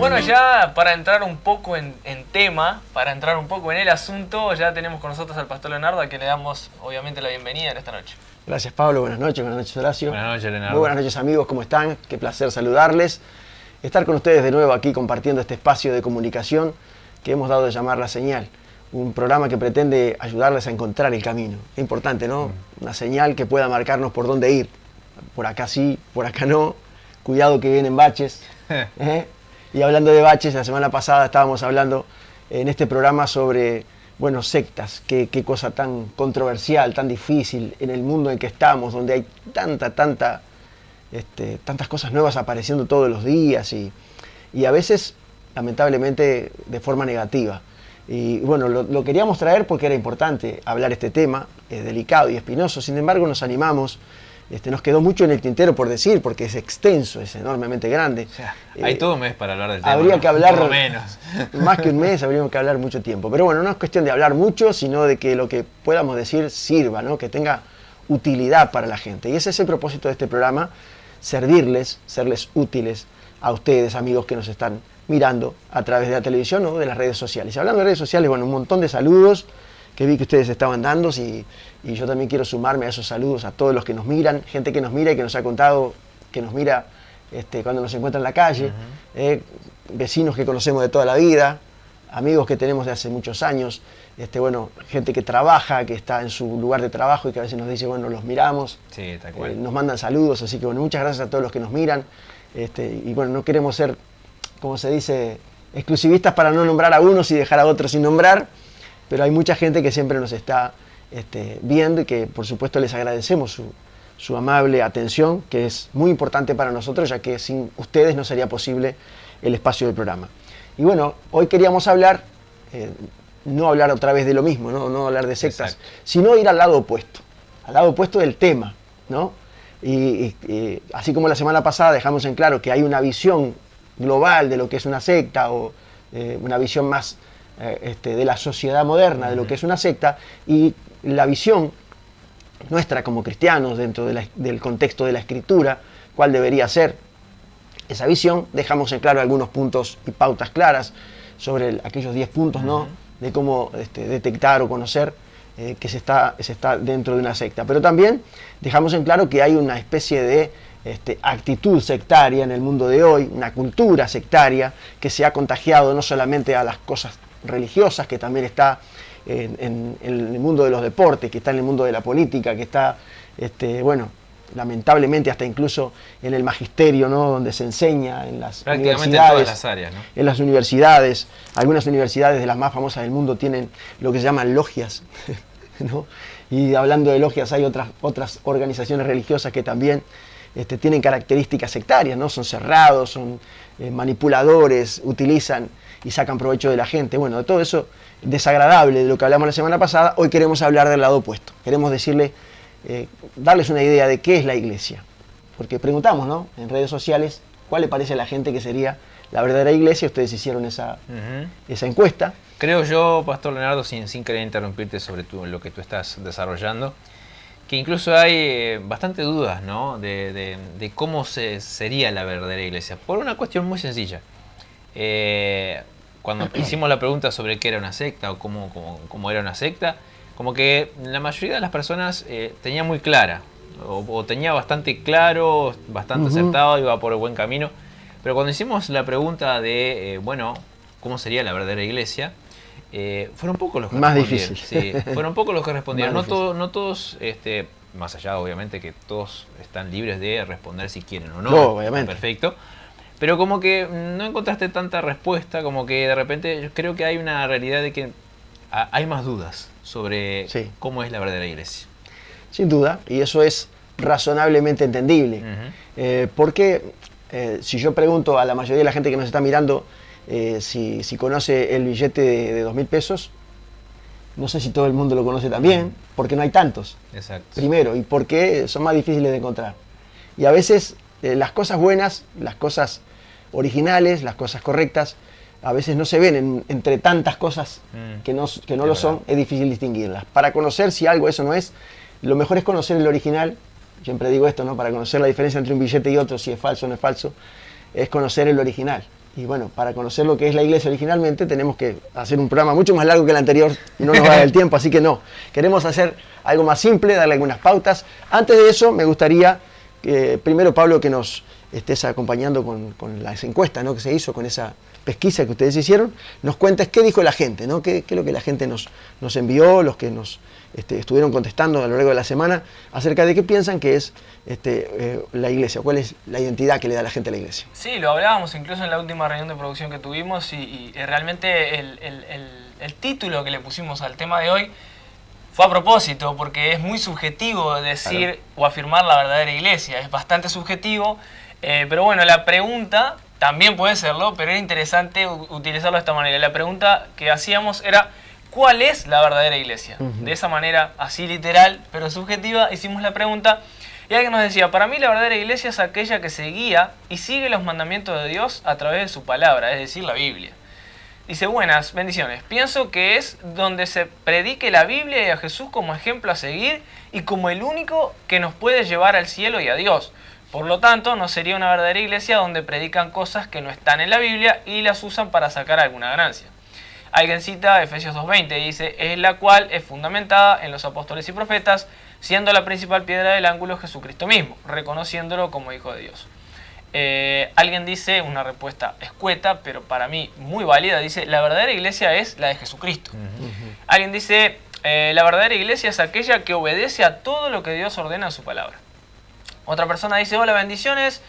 Bueno, ya para entrar un poco en tema, para entrar un poco en el asunto, ya tenemos con nosotros al pastor Leonardo, a quien le damos obviamente la bienvenida en esta noche. Gracias, Pablo. Buenas noches Horacio. Buenas noches, Leonardo. Muy buenas noches, amigos. ¿Cómo están? Qué placer saludarles. Estar con ustedes de nuevo aquí compartiendo este espacio de comunicación que hemos dado de llamar La Señal. Un programa que pretende ayudarles a encontrar el camino. Es importante, ¿no? Una señal que pueda marcarnos por dónde ir. Por acá sí, por acá no. Cuidado que vienen baches. Y hablando de baches, la semana pasada estábamos hablando en este programa sobre, bueno, sectas. Qué cosa tan controversial, tan difícil en el mundo en que estamos, donde hay tantas cosas nuevas apareciendo todos los días y a veces, lamentablemente, de forma negativa. Y bueno, lo queríamos traer porque era importante hablar este tema, es delicado y espinoso. Sin embargo, nos animamos. Nos quedó mucho en el tintero por decir, porque es extenso, es enormemente grande. O sea, hay todo un mes para hablar del tema. Habría que hablar, por lo menos. Más que un mes, habríamos que hablar mucho tiempo. Pero bueno, no es cuestión de hablar mucho, sino de que lo que podamos decir sirva, ¿no? Que tenga utilidad para la gente. Y ese es el propósito de este programa, servirles útiles a ustedes, amigos que nos están mirando a través de la televisión o de las redes sociales. Y hablando de redes sociales, bueno, un montón de saludos que vi que ustedes estaban dando y yo también quiero sumarme a esos saludos a todos los que nos miran, gente que nos mira y que nos ha contado que nos mira cuando nos encuentra en la calle, vecinos que conocemos de toda la vida, amigos que tenemos de hace muchos años, bueno, gente que trabaja, que está en su lugar de trabajo y que a veces nos dice, bueno, los miramos, sí, tal cual. Nos mandan saludos, así que bueno, muchas gracias a todos los que nos miran, y bueno, no queremos ser, como se dice, exclusivistas para no nombrar a unos y dejar a otros sin nombrar, pero hay mucha gente que siempre nos está viendo y que por supuesto les agradecemos su amable atención, que es muy importante para nosotros, ya que sin ustedes no sería posible el espacio del programa. Y bueno, hoy queríamos hablar, no hablar otra vez de lo mismo, no hablar de sectas, exacto, sino ir al lado opuesto del tema, ¿no? Y así como la semana pasada dejamos en claro que hay una visión global de lo que es una secta o una visión más de la sociedad moderna, de lo que es una secta, y la visión nuestra como cristianos dentro del contexto de la Escritura, cuál debería ser esa visión, dejamos en claro algunos puntos y pautas claras sobre aquellos 10 puntos, ¿no? De cómo detectar o conocer que se está dentro de una secta. Pero también dejamos en claro que hay una especie de actitud sectaria en el mundo de hoy, una cultura sectaria que se ha contagiado no solamente a las cosas religiosas, que también está en el mundo de los deportes, que está en el mundo de la política, que está, bueno, lamentablemente hasta incluso en el magisterio, ¿no? Donde se enseña en las prácticamente universidades, en todas las áreas, ¿no? En las universidades, algunas universidades de las más famosas del mundo tienen lo que se llaman logias, ¿no? Y hablando de logias hay otras organizaciones religiosas que también tienen características sectarias, ¿no? Son cerrados, son manipuladores, utilizan y sacan provecho de la gente. Bueno, de todo eso desagradable de lo que hablamos la semana pasada, hoy queremos hablar del lado opuesto. Queremos decirle, darles una idea de qué es la iglesia. Porque preguntamos, ¿no? En redes sociales, ¿cuál le parece a la gente que sería la verdadera iglesia? Ustedes hicieron esa encuesta. Creo yo, Pastor Leonardo, sin querer interrumpirte sobre lo que tú estás desarrollando, que incluso hay bastante dudas, ¿no? de cómo sería la verdadera iglesia. Por una cuestión muy sencilla. Cuando hicimos la pregunta sobre qué era una secta o cómo era una secta, como que la mayoría de las personas tenía muy clara, o tenía bastante claro, bastante acertado, iba por el buen camino. Pero cuando hicimos la pregunta de, bueno, ¿cómo sería la verdadera iglesia? Fueron pocos los que más respondieron. difícil. Sí, fueron pocos los que respondieron. No todos, más allá obviamente que todos están libres de responder si quieren o no. No, obviamente. Perfecto. Pero como que no encontraste tanta respuesta, como que de repente yo creo que hay una realidad de que hay más dudas sobre cómo es la verdadera iglesia. Sin duda, y eso es razonablemente entendible. Porque si yo pregunto a la mayoría de la gente que nos está mirando si conoce el billete de 2.000 pesos, no sé si todo el mundo lo conoce también, porque no hay tantos. Exacto. Primero, y porque son más difíciles de encontrar. Y a veces las cosas buenas, las cosas originales, las cosas correctas, a veces no se ven entre tantas cosas que no lo son, es difícil distinguirlas. Para conocer si algo eso no es, lo mejor es conocer el original. Siempre digo esto, ¿no? Para conocer la diferencia entre un billete y otro, si es falso o no es falso, es conocer el original. Y bueno, para conocer lo que es la iglesia originalmente tenemos que hacer un programa mucho más largo que el anterior y no nos va a dar el tiempo, así que no. Queremos hacer algo más simple, darle algunas pautas. Antes de eso me gustaría, primero Pablo, que nos estés acompañando con las encuestas, ¿no?, que se hizo, con esa pesquisa que ustedes hicieron, nos cuentes qué dijo la gente, ¿no? Qué es lo que la gente nos envió, los que nos estuvieron contestando a lo largo de la semana, acerca de qué piensan que es la iglesia, cuál es la identidad que le da la gente a la iglesia. Sí, lo hablábamos incluso en la última reunión de producción que tuvimos y realmente el título que le pusimos al tema de hoy fue a propósito, porque es muy subjetivo decir o afirmar la verdadera iglesia, es bastante subjetivo, pero bueno, la pregunta también puede serlo, pero era interesante utilizarlo de esta manera. La pregunta que hacíamos era: ¿cuál es la verdadera iglesia? De esa manera, así literal, pero subjetiva, hicimos la pregunta y alguien nos decía: para mí la verdadera iglesia es aquella que se guía y sigue los mandamientos de Dios a través de su palabra, es decir, la Biblia. Dice: buenas, bendiciones. Pienso que es donde se predique la Biblia y a Jesús como ejemplo a seguir y como el único que nos puede llevar al cielo y a Dios. Por lo tanto, no sería una verdadera iglesia donde predican cosas que no están en la Biblia y las usan para sacar alguna ganancia. Alguien cita Efesios 2:20 y dice: es la cual es fundamentada en los apóstoles y profetas, siendo la principal piedra del ángulo Jesucristo mismo, reconociéndolo como Hijo de Dios. Alguien dice, una respuesta escueta, pero para mí muy válida, dice: la verdadera iglesia es la de Jesucristo. Alguien dice: la verdadera iglesia es aquella que obedece a todo lo que Dios ordena en su palabra. Otra persona dice: hola, bendiciones,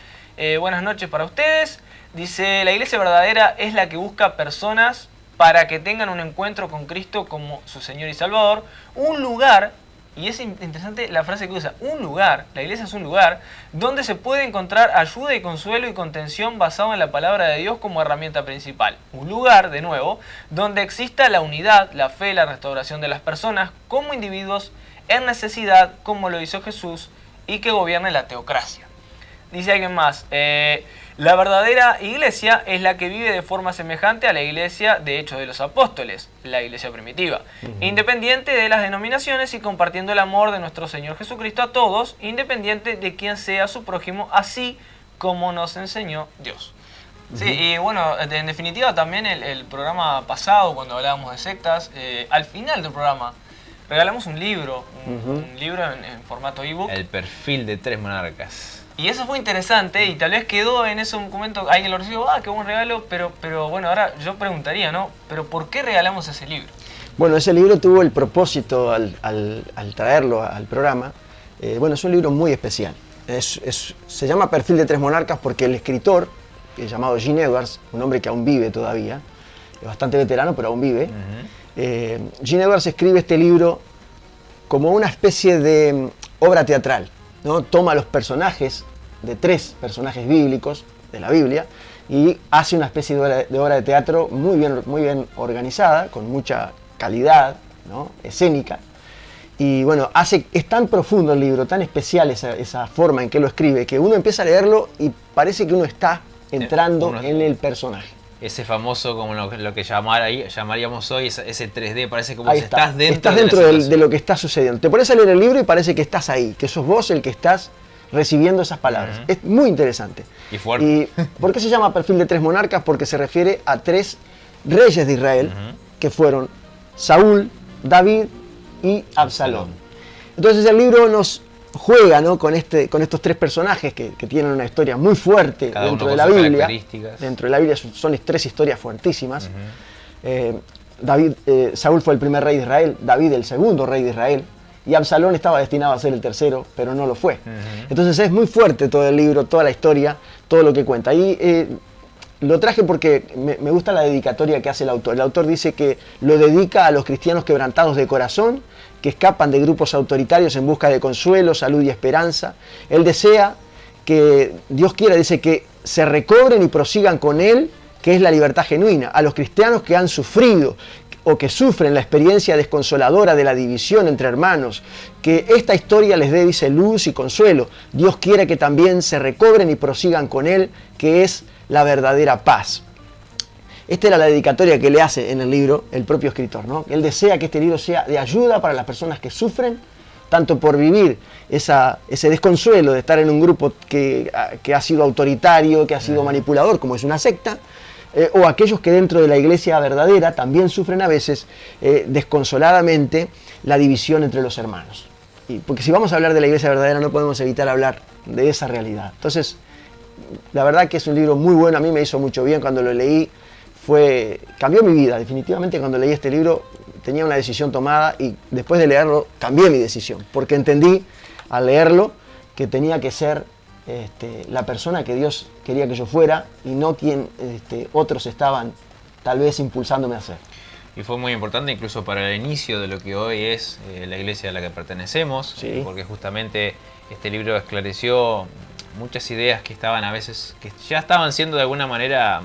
buenas noches para ustedes. Dice: la iglesia verdadera es la que busca personas para que tengan un encuentro con Cristo como su Señor y Salvador, un lugar, y es interesante la frase que usa, un lugar, la iglesia es un lugar donde se puede encontrar ayuda y consuelo y contención basado en la palabra de Dios como herramienta principal. Un lugar, de nuevo, donde exista la unidad, la fe, la restauración de las personas como individuos en necesidad, como lo hizo Jesús, y que gobierne la teocracia. Dice alguien más: la verdadera iglesia es la que vive de forma semejante a la iglesia de Hechos de los Apóstoles, la iglesia primitiva, independiente de las denominaciones y compartiendo el amor de nuestro Señor Jesucristo a todos, independiente de quién sea su prójimo, así como nos enseñó Dios. Sí, y bueno, en definitiva también el programa pasado, cuando hablábamos de sectas, al final del programa regalamos un libro, un libro en formato ebook. El perfil de 3 monarcas. Y eso fue interesante y tal vez quedó en ese momento, alguien lo recibió: qué buen regalo, pero bueno, ahora yo preguntaría, ¿no? ¿Pero por qué regalamos ese libro? Bueno, ese libro tuvo el propósito al traerlo al programa. Bueno, es un libro muy especial. Se llama Perfil de 3 monarcas porque el escritor, llamado Gene Edwards, un hombre que aún vive todavía, es bastante veterano, pero aún vive. Gene Edwards escribe este libro como una especie de obra teatral, ¿no? Toma los personajes de 3 personajes bíblicos de la Biblia y hace una especie de obra de teatro muy bien organizada, con mucha calidad, ¿no?, escénica. Y bueno, es tan profundo el libro, tan especial esa forma en que lo escribe, que uno empieza a leerlo y parece que uno está entrando en el personaje. Ese famoso, como lo que llamaríamos hoy, ese 3D, parece como si estás dentro, de lo que está sucediendo. Te pones a leer el libro y parece que estás ahí, que sos vos el que estás recibiendo esas palabras. Es muy interesante. Y fuerte. ¿Y por qué se llama Perfil de 3 monarcas? Porque se refiere a 3 reyes de Israel, que fueron Saúl, David y Absalón. Entonces el libro nos juega, ¿no?, con estos 3 personajes que tienen una historia muy fuerte dentro de la Biblia. Dentro de la Biblia son 3 historias fuertísimas. Saúl fue el primer rey de Israel, David el segundo rey de Israel, y Absalón estaba destinado a ser el tercero, pero no lo fue. Entonces es muy fuerte todo el libro, toda la historia, todo lo que cuenta. Y lo traje porque me gusta la dedicatoria que hace el autor. El autor dice que lo dedica a los cristianos quebrantados de corazón, que escapan de grupos autoritarios en busca de consuelo, salud y esperanza. Él desea que, Dios quiera, dice, que se recobren y prosigan con él, que es la libertad genuina. A los cristianos que han sufrido o que sufren la experiencia desconsoladora de la división entre hermanos, que esta historia les dé, dice, luz y consuelo. Dios quiere que también se recobren y prosigan con él, que es la verdadera paz. Esta era la dedicatoria que le hace en el libro el propio escritor, ¿no? Él desea que este libro sea de ayuda para las personas que sufren, tanto por vivir ese desconsuelo de estar en un grupo que ha sido autoritario, que ha sido manipulador, como es una secta, o aquellos que dentro de la iglesia verdadera también sufren a veces desconsoladamente la división entre los hermanos. Porque si vamos a hablar de la iglesia verdadera no podemos evitar hablar de esa realidad. Entonces, la verdad que es un libro muy bueno, a mí me hizo mucho bien cuando lo leí, cambió mi vida, definitivamente cuando leí este libro tenía una decisión tomada y después de leerlo cambié mi decisión, porque entendí al leerlo que tenía que ser la persona que Dios quería que yo fuera y no quien otros estaban tal vez impulsándome a ser. Y fue muy importante incluso para el inicio de lo que hoy es la iglesia a la que pertenecemos, sí, porque justamente este libro esclareció muchas ideas que estaban a veces, que ya estaban siendo de alguna manera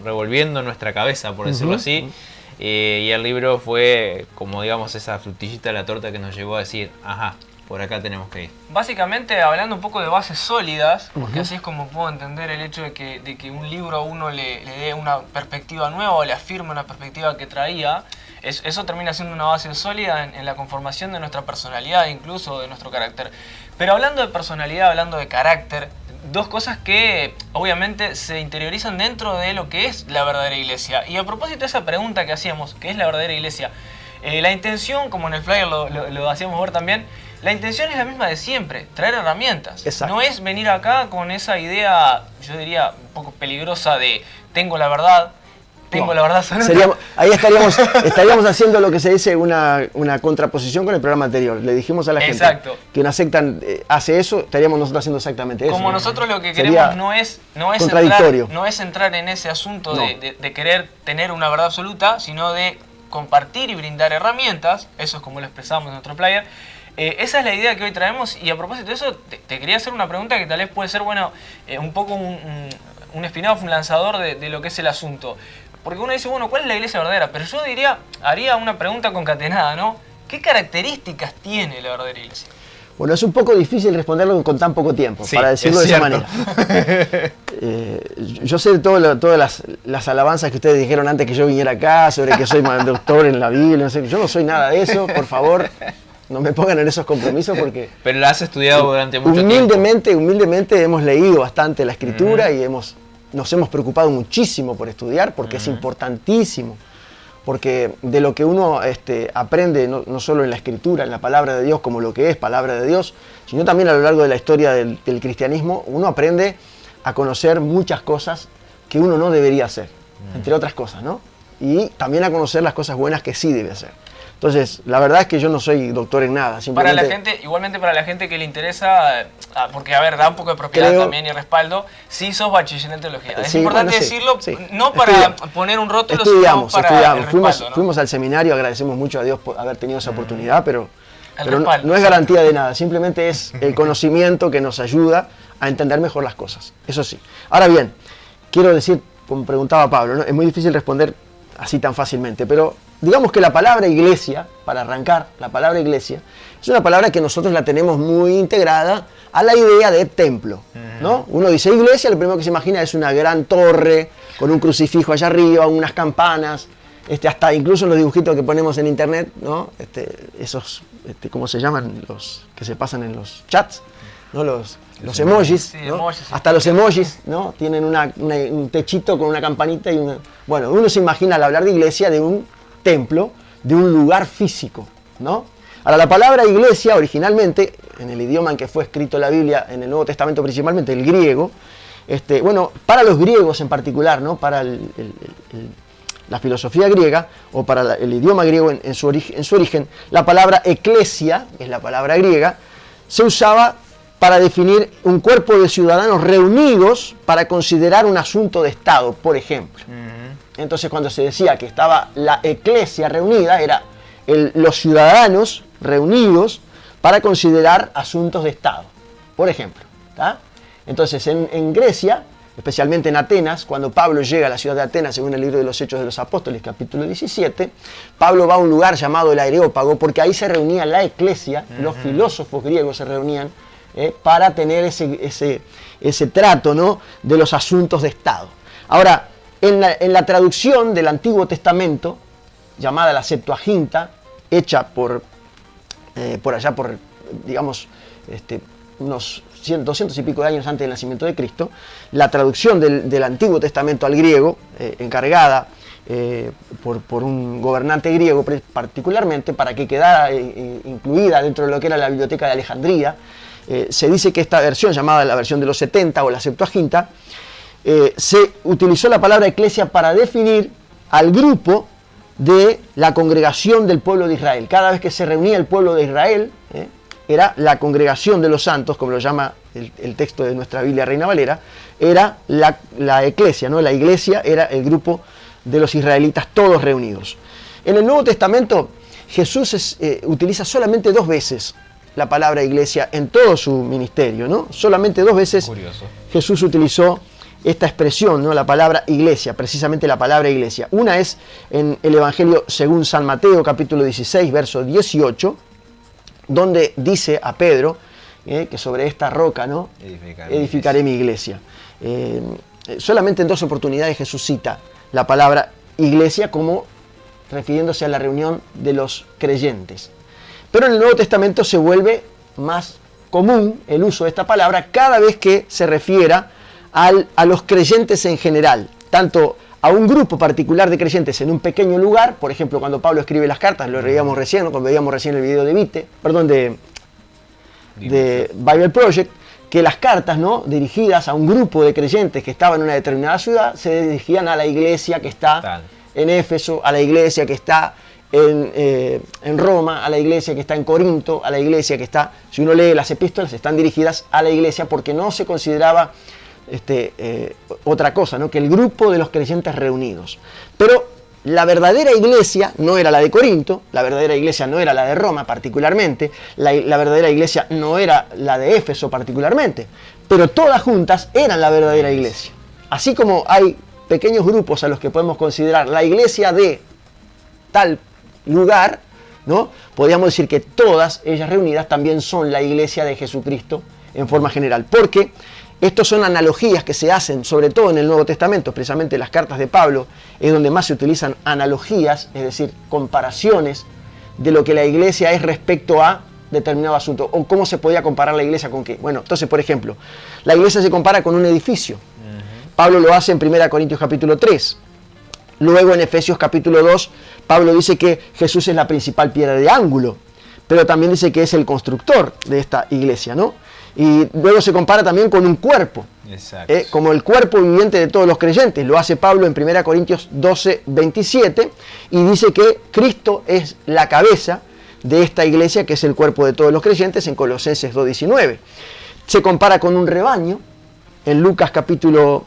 revolviendo nuestra cabeza, por decirlo así, y el libro fue como digamos esa frutillita de la torta que nos llevó a decir, ajá, por acá tenemos que ir. Básicamente hablando un poco de bases sólidas, porque así es como puedo entender el hecho de que un libro a uno le dé una perspectiva nueva o le afirme una perspectiva que traía, eso termina siendo una base sólida en la conformación de nuestra personalidad, incluso de nuestro carácter. Pero hablando de personalidad, hablando de carácter, dos cosas que obviamente se interiorizan dentro de lo que es la verdadera iglesia. Y a propósito de esa pregunta que hacíamos, ¿qué es la verdadera iglesia? La intención, como en el flyer lo hacíamos ver también, la intención es la misma de siempre, traer herramientas. Exacto. No es venir acá con esa idea, yo diría, un poco peligrosa de tengo la verdad, tengo la verdad absoluta. Ahí estaríamos haciendo lo que se dice una contraposición con el programa anterior. Le dijimos a la gente que una secta hace eso, estaríamos nosotros haciendo exactamente eso. Como nosotros lo que queremos no es entrar en ese asunto de querer tener una verdad absoluta, sino de compartir y brindar herramientas. Eso es como lo expresamos en nuestro player. Esa es la idea que hoy traemos y a propósito de eso te quería hacer una pregunta que tal vez puede ser un poco un spin-off, un lanzador de lo que es el asunto. Porque uno dice, bueno, ¿cuál es la iglesia verdadera? Pero yo haría una pregunta concatenada, ¿no? ¿Qué características tiene la verdadera iglesia? Bueno, es un poco difícil responderlo con tan poco tiempo, sí, para decirlo de esa manera. Yo sé de todas las alabanzas que ustedes dijeron antes que yo viniera acá, sobre que soy doctor en la Biblia, no sé, yo no soy nada de eso, por favor. No me pongan en esos compromisos porque... Pero la has estudiado durante mucho tiempo. Humildemente hemos leído bastante la Escritura y nos hemos preocupado muchísimo por estudiar porque es importantísimo. Porque de lo que uno aprende, no solo en la Escritura, en la Palabra de Dios como lo que es Palabra de Dios, sino también a lo largo de la historia del cristianismo, uno aprende a conocer muchas cosas que uno no debería hacer, entre otras cosas, ¿no? Y también a conocer las cosas buenas que sí debe hacer. Entonces, la verdad es que yo no soy doctor en nada. Para la gente, igualmente para la gente que le interesa, porque a ver, da un poco de propiedad también y respaldo, sí sos bachiller en teología. Es importante decirlo, no para poner un rótulo, sino para el respaldo, fuimos al seminario, agradecemos mucho a Dios por haber tenido esa oportunidad, pero no es garantía de nada, simplemente es el conocimiento que nos ayuda a entender mejor las cosas, eso sí. Ahora bien, quiero decir, como preguntaba Pablo, ¿no? Es muy difícil responder así tan fácilmente, pero digamos que la palabra iglesia, para arrancar, la palabra iglesia, es una palabra que nosotros la tenemos muy integrada a la idea de templo, ¿no? Uno dice iglesia, lo primero que se imagina es una gran torre, con un crucifijo allá arriba, unas campanas, hasta incluso en los dibujitos que ponemos en internet, ¿no? Esos, ¿cómo se llaman? Los que se pasan en los chats, ¿no? Los emojis, sí, ¿no? emojis, sí. Hasta los emojis, ¿no? Tienen un techito con una campanita y una... Bueno, uno se imagina al hablar de iglesia de un templo, de un lugar físico, ¿no? Ahora, la palabra iglesia originalmente, en el idioma en que fue escrito la Biblia, en el Nuevo Testamento principalmente, el griego, bueno, para los griegos en particular, ¿no? Para la filosofía griega, o para el idioma griego en su origen, la palabra eclesia, que es la palabra griega, se usaba para definir un cuerpo de ciudadanos reunidos para considerar un asunto de Estado, por ejemplo. Entonces, cuando se decía que estaba la eclesia reunida, era los ciudadanos reunidos para considerar asuntos de Estado, por ejemplo. ¿Tá? Entonces, en Grecia, especialmente en Atenas, cuando Pablo llega a la ciudad de Atenas, según el libro de los Hechos de los Apóstoles, capítulo 17, Pablo va a un lugar llamado el Areópago, porque ahí se reunía la eclesia, los filósofos griegos se reunían para tener ese trato, ¿no? De los asuntos de Estado. Ahora, en la traducción del Antiguo Testamento, llamada la Septuaginta, hecha por allá por, digamos, unos 200 y pico de años antes del nacimiento de Cristo, la traducción del Antiguo Testamento al griego, encargada por un gobernante griego particularmente, para que quedara incluida dentro de lo que era la biblioteca de Alejandría. Se dice que esta versión, llamada la versión de los 70 o la Septuaginta, se utilizó la palabra eclesia para definir al grupo de la congregación del pueblo de Israel. Cada vez que se reunía el pueblo de Israel, era la congregación de los santos, como lo llama el texto de nuestra Biblia Reina Valera, era la eclesia, ¿no? La iglesia era el grupo de los israelitas todos reunidos. En el Nuevo Testamento Jesús utiliza solamente 2 veces la palabra iglesia en todo su ministerio, ¿no? Solamente 2 veces. Curioso. Jesús utilizó esta expresión, ¿no? La palabra iglesia, precisamente la palabra iglesia. Una es en el Evangelio según San Mateo, capítulo 16, verso 18, donde dice a Pedro que sobre esta roca, ¿no? Edificaré mi iglesia. Solamente en 2 oportunidades Jesús cita la palabra iglesia como refiriéndose a la reunión de los creyentes. Pero en el Nuevo Testamento se vuelve más común el uso de esta palabra cada vez que se refiera a los creyentes en general, tanto a un grupo particular de creyentes en un pequeño lugar. Por ejemplo, cuando Pablo escribe las cartas, lo veíamos recién, ¿no? Cuando veíamos recién el video de Bible Project, que las cartas, ¿no? Dirigidas a un grupo de creyentes que estaba en una determinada ciudad, se dirigían a la iglesia que está en Éfeso, a la iglesia que está en Roma, a la iglesia que está en Corinto, a la iglesia que está, si uno lee las epístolas, están dirigidas a la iglesia porque no se consideraba otra cosa, ¿no? Que el grupo de los creyentes reunidos. Pero la verdadera iglesia no era la de Corinto, la verdadera iglesia no era la de Roma particularmente, la verdadera iglesia no era la de Éfeso particularmente, pero todas juntas eran la verdadera iglesia. Así como hay pequeños grupos a los que podemos considerar la iglesia de tal lugar, ¿no? Podríamos decir que todas ellas reunidas también son la iglesia de Jesucristo en forma general, porque estos son analogías que se hacen, sobre todo en el Nuevo Testamento, precisamente las cartas de Pablo, es donde más se utilizan analogías, es decir, comparaciones de lo que la iglesia es respecto a determinado asunto, o cómo se podía comparar la iglesia con qué. Bueno, entonces, por ejemplo, la iglesia se compara con un edificio. Pablo lo hace en 1 Corintios capítulo 3. Luego en Efesios capítulo 2, Pablo dice que Jesús es la principal piedra de ángulo, pero también dice que es el constructor de esta iglesia, ¿no? Y luego se compara también con un cuerpo, como el cuerpo viviente de todos los creyentes. Lo hace Pablo en 1 Corintios 12, 27, y dice que Cristo es la cabeza de esta iglesia, que es el cuerpo de todos los creyentes, en Colosenses 2, 19. Se compara con un rebaño, en Lucas capítulo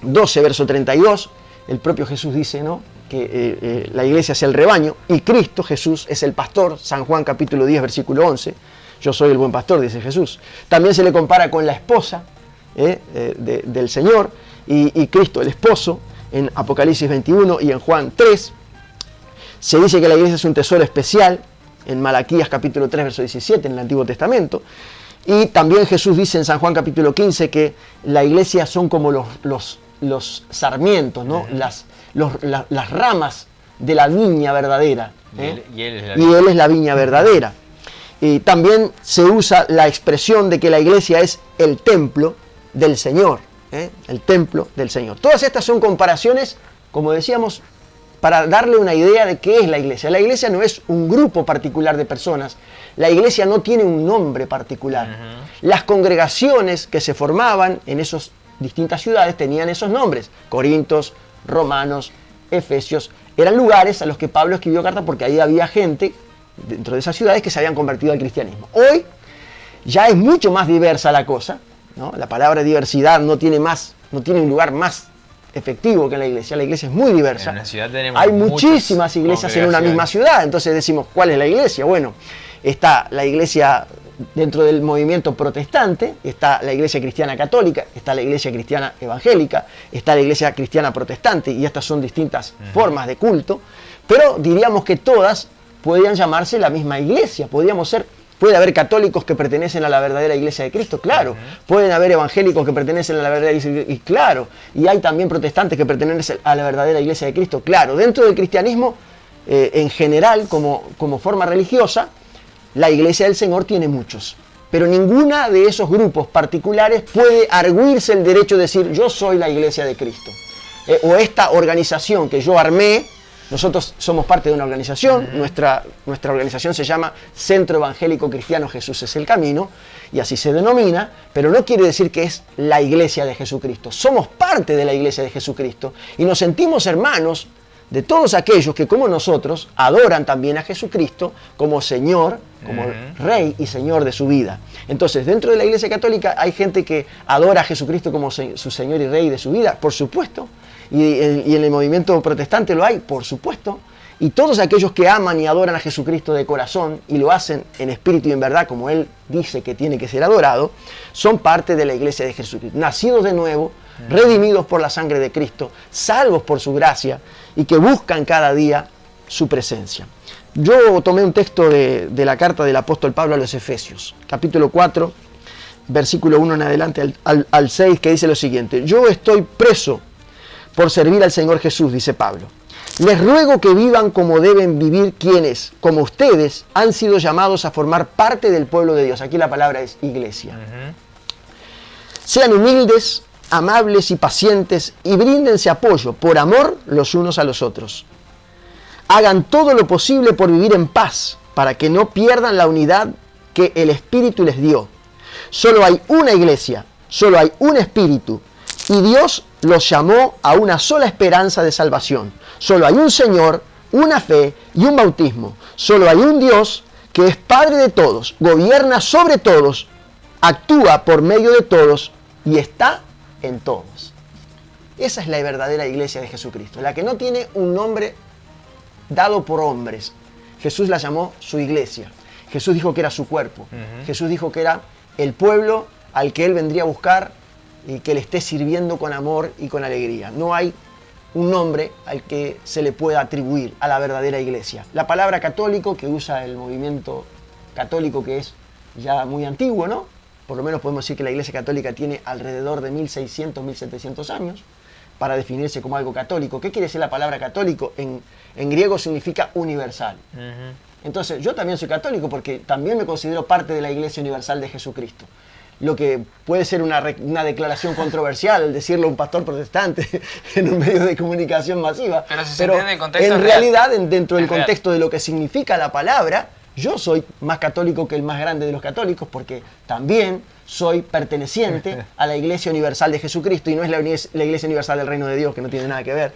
12, verso 32, el propio Jesús dice, ¿no?, que la iglesia es el rebaño, y Cristo, Jesús, es el pastor. San Juan capítulo 10, versículo 11. Yo soy el buen pastor, dice Jesús. También se le compara con la esposa del Señor y Cristo, el esposo, en Apocalipsis 21 y en Juan 3. Se dice que la iglesia es un tesoro especial en Malaquías capítulo 3, verso 17, en el Antiguo Testamento. Y también Jesús dice en San Juan capítulo 15 que la iglesia son como los sarmientos, ¿no? Las ramas de la viña verdadera. Y él es la viña verdadera. Y también se usa la expresión de que la iglesia es el templo del Señor, el templo del Señor. Todas estas son comparaciones, como decíamos, para darle una idea de qué es la iglesia. La iglesia no es un grupo particular de personas, la iglesia no tiene un nombre particular. Las congregaciones que se formaban en esas distintas ciudades tenían esos nombres: Corintios, Romanos, Efesios. Eran lugares a los que Pablo escribió cartas porque ahí había gente dentro de esas ciudades que se habían convertido al cristianismo. Hoy ya es mucho más diversa la cosa, ¿no? La palabra diversidad no tiene un lugar más efectivo que en la iglesia. La iglesia es muy diversa. En una ciudad tenemos hay muchísimas iglesias en una misma ciudad. Entonces decimos, ¿cuál es la iglesia? Bueno, está la iglesia dentro del movimiento protestante, está la iglesia cristiana católica, está la iglesia cristiana evangélica, está la iglesia cristiana protestante, y estas son distintas formas de culto, pero diríamos que todas podrían llamarse la misma iglesia. Puede haber católicos que pertenecen a la verdadera iglesia de Cristo, claro. Pueden haber evangélicos que pertenecen a la verdadera iglesia de Cristo, claro. Y hay también protestantes que pertenecen a la verdadera iglesia de Cristo, claro. Dentro del cristianismo, en general, como forma religiosa, la iglesia del Señor tiene muchos pero ninguna de esos grupos particulares puede arguirse el derecho de decir yo soy la Iglesia de Cristo. O esta organización que yo armé, nosotros somos parte de una organización, nuestra organización se llama Centro Evangélico Cristiano Jesús es el Camino, y así se denomina, pero no quiere decir que es la Iglesia de Jesucristo. Somos parte de la Iglesia de Jesucristo y nos sentimos hermanos de todos aquellos que, como nosotros, adoran también a Jesucristo como Señor, como Rey y Señor de su vida. Entonces, dentro de la Iglesia Católica hay gente que adora a Jesucristo como su Señor y Rey de su vida, por supuesto. Y en el movimiento protestante lo hay, por supuesto. Y todos aquellos que aman y adoran a Jesucristo de corazón y lo hacen en espíritu y en verdad, como Él dice que tiene que ser adorado, son parte de la Iglesia de Jesucristo. Nacidos de nuevo, redimidos por la sangre de Cristo, salvos por su gracia y que buscan cada día su presencia. Yo tomé un texto de la carta del apóstol Pablo a los Efesios, capítulo 4, versículo 1 en adelante al 6, que dice lo siguiente: yo estoy preso por servir al Señor Jesús, dice Pablo. Les ruego que vivan como deben vivir quienes, como ustedes, han sido llamados a formar parte del pueblo de Dios. Aquí la palabra es iglesia. Sean humildes, amables y pacientes y bríndense apoyo por amor los unos a los otros. Hagan todo lo posible por vivir en paz, para que no pierdan la unidad que el Espíritu les dio. Solo hay una iglesia, solo hay un Espíritu, y Dios los llamó a una sola esperanza de salvación. Solo hay un Señor, una fe y un bautismo. Solo hay un Dios que es Padre de todos, gobierna sobre todos, actúa por medio de todos y está en todos. Esa es la verdadera iglesia de Jesucristo, la que no tiene un nombre dado por hombres. Jesús la llamó su iglesia. Jesús dijo que era su cuerpo. Jesús dijo que era el pueblo al que Él vendría a buscar y que le esté sirviendo con amor y con alegría. No hay un nombre al que se le pueda atribuir a la verdadera iglesia. La palabra católico que usa el movimiento católico, que es ya muy antiguo, ¿no? Por lo menos podemos decir que la Iglesia Católica tiene alrededor de 1600, 1700 años para definirse como algo católico. ¿Qué quiere decir la palabra católico? En griego significa universal. Entonces, yo también soy católico porque también me considero parte de la Iglesia Universal de Jesucristo. Lo que puede ser una declaración controversial, el decirlo a un pastor protestante en un medio de comunicación masiva. Pero si se entiende el contexto en real. realidad, dentro del contexto de lo que significa la palabra, yo soy más católico que el más grande de los católicos porque también soy perteneciente a la Iglesia Universal de Jesucristo, y no es la Iglesia Universal del Reino de Dios, que no tiene nada que ver.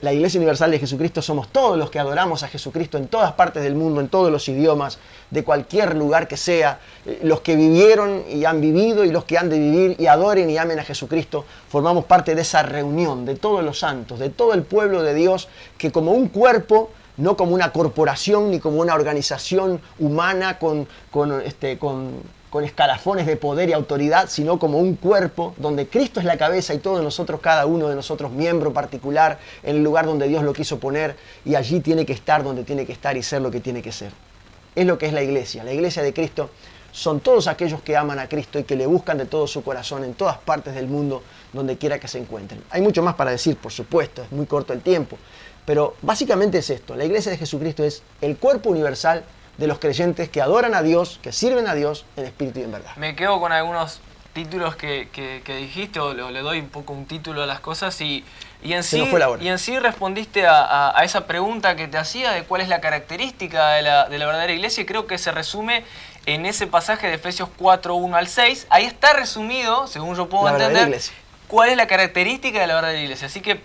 La Iglesia Universal de Jesucristo somos todos los que adoramos a Jesucristo en todas partes del mundo, en todos los idiomas, de cualquier lugar que sea. Los que vivieron y han vivido y los que han de vivir y adoren y amen a Jesucristo, formamos parte de esa reunión de todos los santos, de todo el pueblo de Dios, que como un cuerpo, no como una corporación ni como una organización humana con escalafones de poder y autoridad, sino como un cuerpo donde Cristo es la cabeza y todos nosotros, cada uno de nosotros, miembro particular en el lugar donde Dios lo quiso poner, y allí tiene que estar donde tiene que estar y ser lo que tiene que ser. Es lo que es la iglesia. La iglesia de Cristo son todos aquellos que aman a Cristo y que le buscan de todo su corazón en todas partes del mundo, donde quiera que se encuentren. Hay mucho más para decir, por supuesto, es muy corto el tiempo, pero básicamente es esto: la iglesia de Jesucristo es el cuerpo universal de los creyentes que adoran a Dios, que sirven a Dios en espíritu y en verdad. Me quedo con algunos títulos que dijiste, o le doy un poco un título a las cosas, y en sí respondiste a esa pregunta que te hacía de cuál es la característica de la verdadera iglesia, y creo que se resume en ese pasaje de Efesios 4, 1 al 6. Ahí está resumido, según yo puedo entender, cuál es la característica de la verdadera iglesia. Así que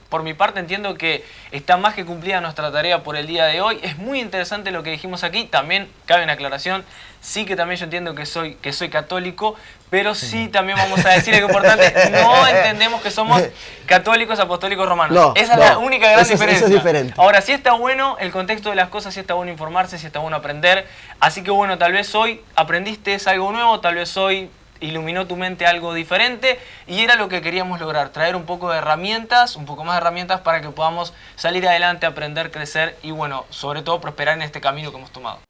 por mi parte entiendo que está más que cumplida nuestra tarea por el día de hoy. Es muy interesante lo que dijimos aquí. También cabe una aclaración: sí, que también yo entiendo que soy católico, pero sí también vamos a decir algo importante: no entendemos que somos católicos apostólicos romanos. No, esa es la única gran diferencia. Eso es diferente. Ahora, sí está bueno el contexto de las cosas, sí está bueno informarse, sí está bueno aprender. Así que bueno, tal vez hoy aprendiste algo nuevo, tal vez hoy iluminó tu mente algo diferente, y era lo que queríamos lograr: traer un poco de herramientas, un poco más de herramientas para que podamos salir adelante, aprender, crecer y bueno, sobre todo prosperar en este camino que hemos tomado.